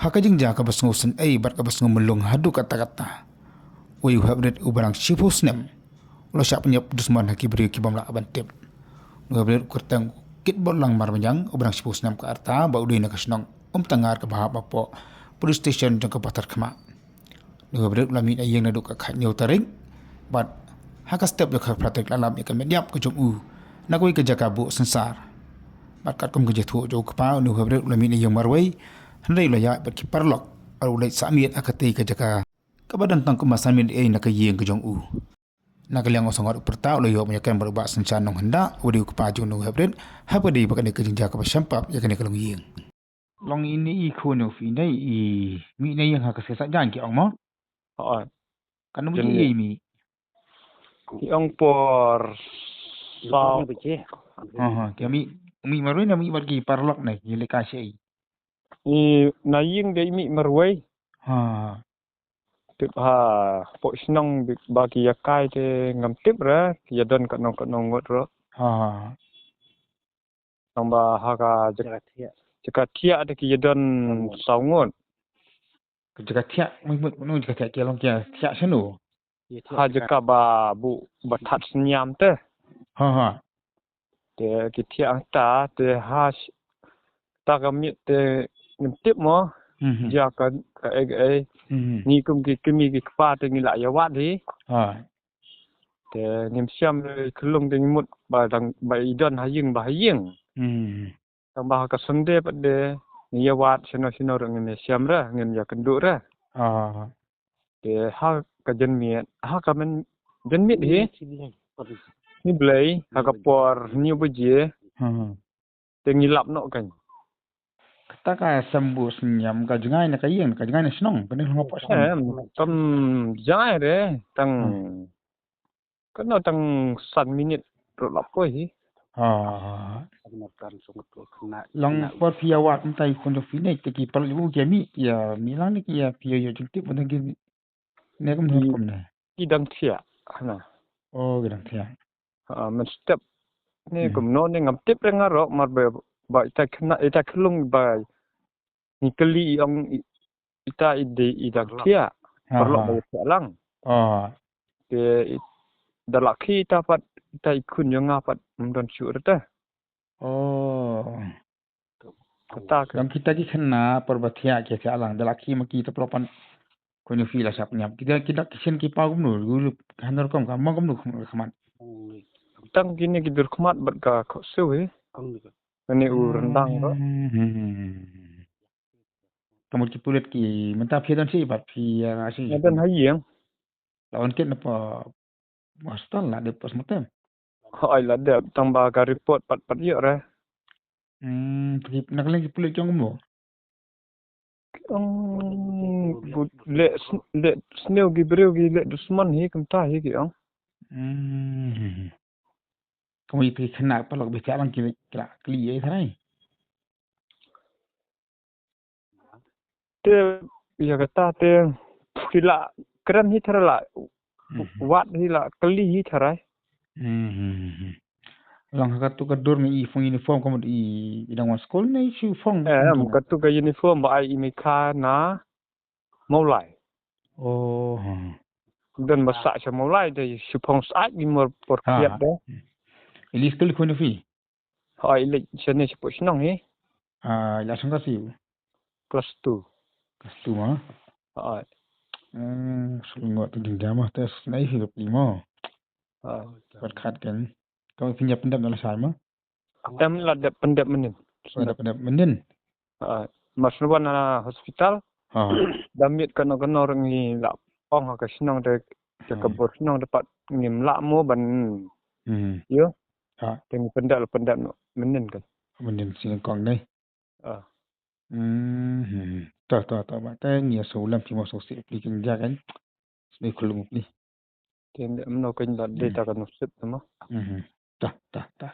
Hakajing jaka basngusan ay bat ka basngumulong hadu kata-kata. Uy habret ubarang sipus nem. Ulo siya penyap dusman hakibri kibam la abantip. Habret kurtang kitbol lang marmanyang ubarang sipus nem ka arta ba uday nakasnong tangar ka bahap po police station jang kapatar kama. Habret ulamin ay yung naduk ka kanyaw taring. Bat haka step yung kapratik lalam ikan medyap ka jom nakoy ka jaka bu sensar. Bat kat kum ka jatuh jauh kapa habret ulamin ay yung marway. Henday loya bat ki parlok ar ulai samiet akatei ka jaka kabadan tang kemasan min ay nakayeng ka jong nakaliang osongot perta loyo menyakan berubah sencan nong henda udi kepaju nong habret hapa dei bakane ka jinja ka sampap ya kane kalong yeng long ini ikono fi nei mi nei yang haka sesak jan ki ong mo kan mu ji mi Yang por Sao beje? ki mi marui na mi bagi parlok nei yele ka sei naying de mi marway tip ha po sinong bagi yakai de ngam tip ra ya don kanong ngot ro namba haga jaka tia de ki don saungot jaka tia mu jaka tia ki long kia tia senu ha jaka ba bu batat senyam te de ki tia ta de ha ta gamit de ngam tip mo ja ka ai ni kum ki kimi ki pa te ni la ya wat hi te nim siam klung de mut ba dang ba idon ha ying tang ba ka sunde pa de ni ya wat sino rang ni siam ra ngin ya kendu ra te ha ka jen miet ha ka men jen mit hi ni blai ha ka por ni buje te ni lap no kan ta ka sambu senyam ka jungai na kayeng ka jungai na senong ka ni ngopo tam jai re tang kan tang san minit ro lap ko hi long por pia wat tai kun do fine te ki pal u ke mi ya mi lang ni ki ya pia yo jing tip bon gi ne kum no kum ne ki dang thia na gedang thia men step ni kum no ni ngam tip renga ro mar ba ita klung ba ni keli ong ita ide ida thia perlu ba lang ke dalaki dapat ita ikun yo ngapat mendon syur ta kata kan kita ki kena perbatia ke alang dalaki maki ta propan ko ni fila sap nyap kita kisen ki pa gum nu hanor kom ka magum nu khaman tang gini gidur khmat bat ka khoseu ni rendang ro kamu ki pulet ki menta phedan si bat phi asi dan hayeng lawan ket apa hostal la de pos motem ai la de tang ba ka report pat yo re nak lagi pulet jong mo le sneu gi breu gi le dusman hi kam ta hi ki ong kamu pi kena palok bicara lang kira kli ai thai te ya kata te kila keren hi tharala wat hi la kli hi tharai lang ka tu ka dur ni fong uniform kamu di idang school nei su fong ka tu ka uniform ba ai mi kha na maulai dan basa cha maulai de su phong sa gi mor por kiat de ili school ko ni fi ai le chene se posnong hi la sanga si plus 2 ma ai sungot tu jama tes nei hi pi mo pat khat kan kamu punya pendap dalam sama tem la de pendap menin pendap menin masnuan hospital damit kana orang ni la pong ka sinong de ke bor sinong dapat ngim la mo ban yo teng pendap menin kan menin sing kong nei ta ba ta ngia so lam pi mo so si pli king ja kan smi khulung pli teng no kan la data kan sip ma ta